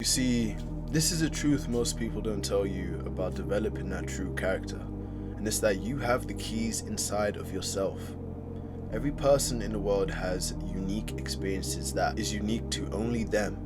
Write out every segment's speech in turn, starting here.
You see, this is a truth most people don't tell you about developing that true character, and it's that you have the keys inside of yourself. Every person in the world has unique experiences that is unique to only them.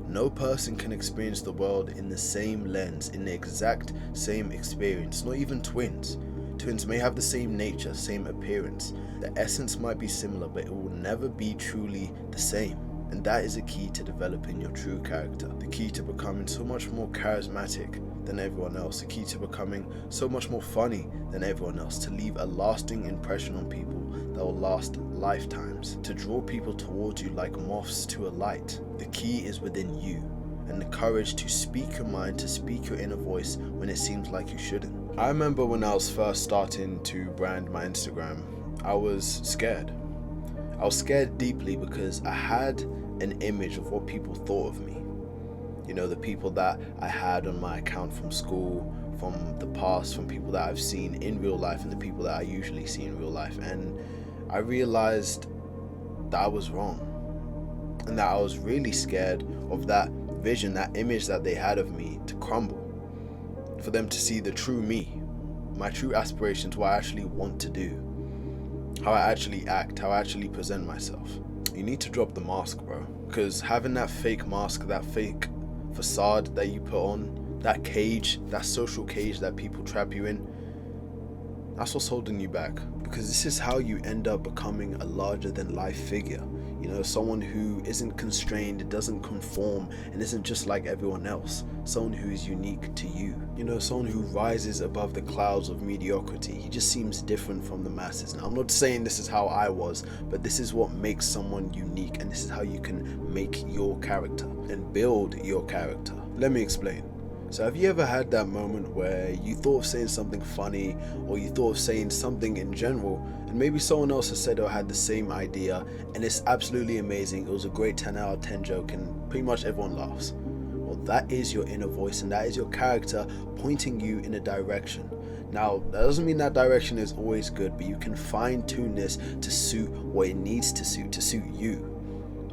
No person can experience the world in the same lens, in the exact same experience, not even twins. Twins may have the same nature, same appearance. The essence might be similar, but it will never be truly the same. And that is a key to developing your true character. The key to becoming so much more charismatic than everyone else. The key to becoming so much more funny than everyone else. To leave a lasting impression on people that will last lifetimes. To draw people towards you like moths to a light. The key is within you. And the courage to speak your mind, to speak your inner voice when it seems like you shouldn't. I remember when I was first starting to brand my Instagram, I was scared. I was scared deeply because I had an image of what people thought of me. You know, the people that I had on my account from school, from the past, from people that I've seen in real life and the people that I usually see in real life. And I realized that I was wrong. And that I was really scared of that vision, that image that they had of me to crumble. For them to see the true me, my true aspirations, what I actually want to do. How I actually act, how I actually present myself. You need to drop the mask, bro. Because having that fake mask, that fake facade that you put on, that cage, that social cage that people trap you in, that's what's holding you back. Because this is how you end up becoming a larger than life figure. You know, someone who isn't constrained, doesn't conform, and isn't just like everyone else. Someone who is unique to you. You know, someone who rises above the clouds of mediocrity. He just seems different from the masses. Now, I'm not saying this is how I was, but this is what makes someone unique, and this is how you can make your character and build your character. Let me explain. So have you ever had that moment where you thought of saying something funny, or you thought of saying something in general, and maybe someone else has said or had the same idea, and it's absolutely amazing, it was a great 10 out of 10 joke, and pretty much everyone laughs? Well, that is your inner voice, and that is your character pointing you in a direction. Now, that doesn't mean that direction is always good, but you can fine-tune this to suit what it needs to suit you.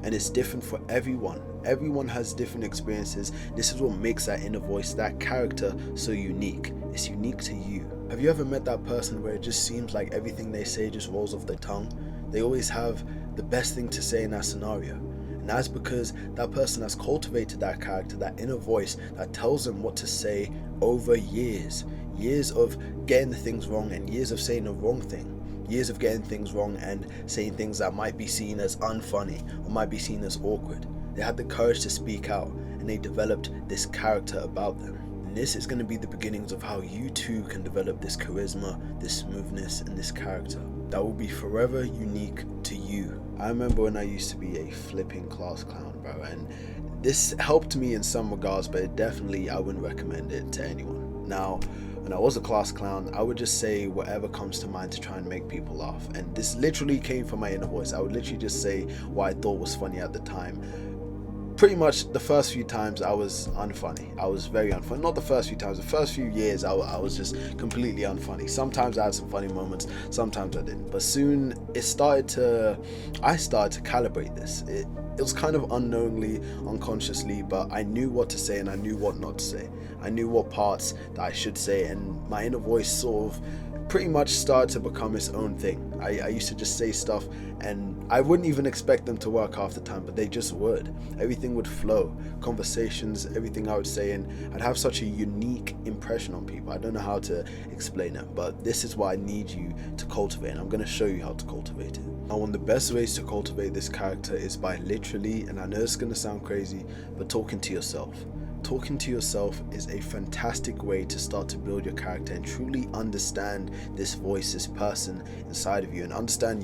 And it's different for everyone. Everyone has different experiences. This is what makes that inner voice, that character, so unique. It's unique to you. Have you ever met that person where it just seems like everything they say just rolls off their tongue? They always have the best thing to say in that scenario. And that's because that person has cultivated that character, that inner voice that tells them what to say over years. Years of getting the things wrong and years of saying the wrong thing. Years of getting things wrong and saying things that might be seen as unfunny or might be seen as awkward. They had the courage to speak out, and they developed this character about them. And this is going to be the beginnings of how you too can develop this charisma, this smoothness, and this character that will be forever unique to you. I remember when I used to be a flipping class clown, bro, and this helped me in some regards, but I wouldn't recommend it to anyone. Now, when I was a class clown, I would just say whatever comes to mind to try and make people laugh. And this literally came from my inner voice. I would literally just say what I thought was funny at the time. Pretty much the first few times I was unfunny. I was very unfunny. Not the first few times. The first few years I was just completely unfunny. Sometimes I had some funny moments. Sometimes I didn't. But soon I started to calibrate this. It was kind of unknowingly, unconsciously, but I knew what to say and I knew what not to say. I knew what parts that I should say, and my inner voice sort of pretty much started to become its own thing. I used to just say stuff and I wouldn't even expect them to work half the time, but they just would. Everything would flow. Conversations, everything I would say, and I'd have such a unique impression on people. I don't know how to explain it, but this is what I need you to cultivate, and I'm going to show you how to cultivate it. Now, one of the best ways to cultivate this character is by literally, and I know it's going to sound crazy, but talking to yourself. Talking to yourself is a fantastic way to start to build your character and truly understand this voice, this person inside of you, and understand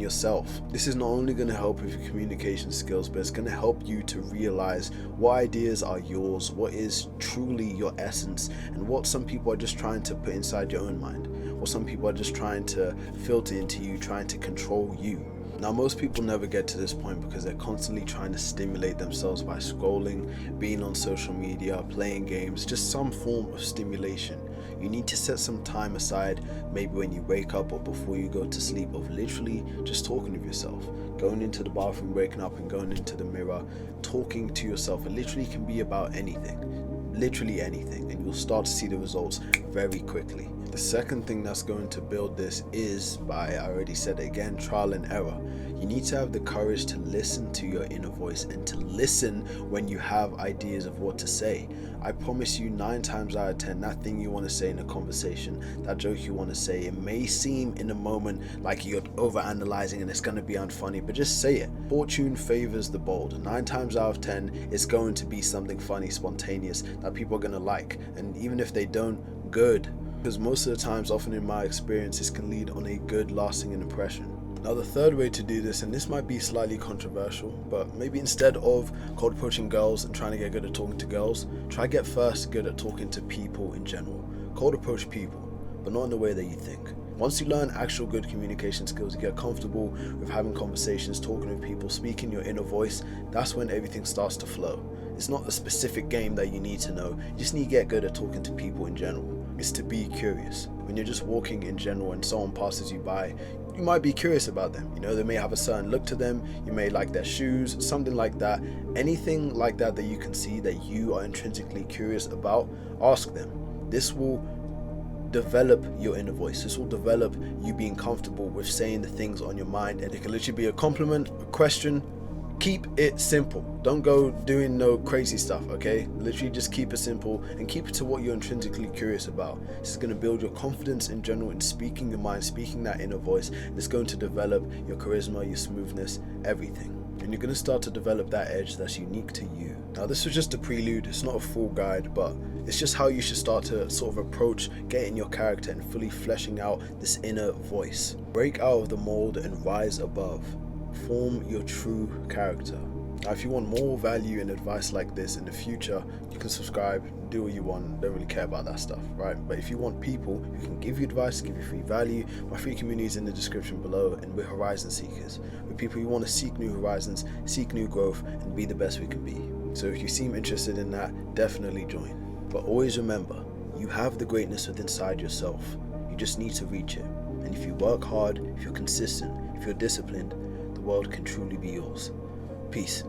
yourself. This is not only going to help with your communication skills, but it's going to help you to realize what ideas are yours, what is truly your essence, and what some people are just trying to put inside your own mind, what some people are just trying to filter into you, trying to control you. Now, most people never get to this point because they're constantly trying to stimulate themselves by scrolling, being on social media, playing games, just some form of stimulation. You need to set some time aside, maybe when you wake up or before you go to sleep, of literally just talking with yourself, going into the bathroom, waking up and going into the mirror, talking to yourself. It literally can be about anything, literally anything, and you'll start to see the results very quickly. The second thing that's going to build this is, I already said it again, trial and error. You need to have the courage to listen to your inner voice and to listen when you have ideas of what to say. I promise you, 9 times out of 10, that thing you want to say in a conversation, that joke you want to say, it may seem in a moment like you're overanalyzing and it's going to be unfunny, but just say it. Fortune favors the bold. 9 times out of 10, it's going to be something funny, spontaneous, that people are going to like. And even if they don't, good. Because most of the times, often in my experience, this can lead on a good, lasting impression. Now, the third way to do this, and this might be slightly controversial, but maybe instead of cold approaching girls and trying to get good at talking to girls, try get first good at talking to people in general. Cold approach people, but not in the way that you think. Once you learn actual good communication skills, you get comfortable with having conversations, talking with people, speaking your inner voice, that's when everything starts to flow. It's not a specific game that you need to know, you just need to get good at talking to people in general. Is to be curious. When you're just walking in general and someone passes you by, you might be curious about them. You know, they may have a certain look to them, you may like their shoes, something like that. Anything like that that you can see that you are intrinsically curious about, ask them. This will develop your inner voice. This will develop you being comfortable with saying the things on your mind, and it can literally be a compliment, a question. Keep it simple. Don't go doing no crazy stuff, okay? Literally just keep it simple and keep it to what you're intrinsically curious about. This is going to build your confidence in general in speaking your mind, speaking that inner voice, and it's going to develop your charisma, your smoothness, everything. And you're going to start to develop that edge that's unique to you. Now, this was just a prelude. It's not a full guide, but it's just how you should start to sort of approach getting your character and fully fleshing out this inner voice. Break out of the mold and rise above. Form your true character. Now, if you want more value and advice like this in the future, you can subscribe, do what you want, don't really care about that stuff, right? But if you want people who can give you advice, give you free value, my free community is in the description below, and we're horizon seekers. We're people who want to seek new horizons, seek new growth, and be the best we can be. So if you seem interested in that, definitely join. But always remember, you have the greatness within inside yourself. You just need to reach it. And if you work hard, if you're consistent, if you're disciplined, the world can truly be yours. Peace.